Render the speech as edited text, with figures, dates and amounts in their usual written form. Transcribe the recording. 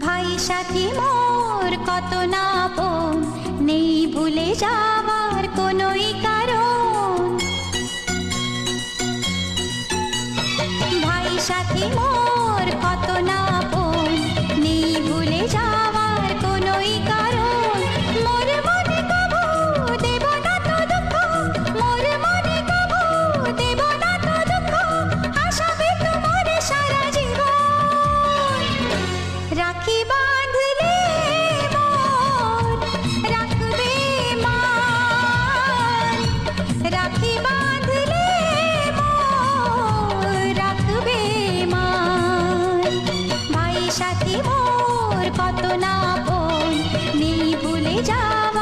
ভাই সাথী মোর কত না আপন, নেই ভুলে যাবার কোনোই কারণ। ভাই সাথী মোর কত না আপন, নেই ভুলে যাবার কোনোই কারণ। মোর মনে কবু দেব না তো দুঃখ, মোর মনে কবু দেব না তো দুঃখ, আশাবে তোমার সারা জীবন। রাখি বাঁধলে মোর রাখবে মান, রাখি বাঁধলে মোর রাখবে মান। ভাই সাথী মোর কত না আপন, নেই ভুলে যাওয়া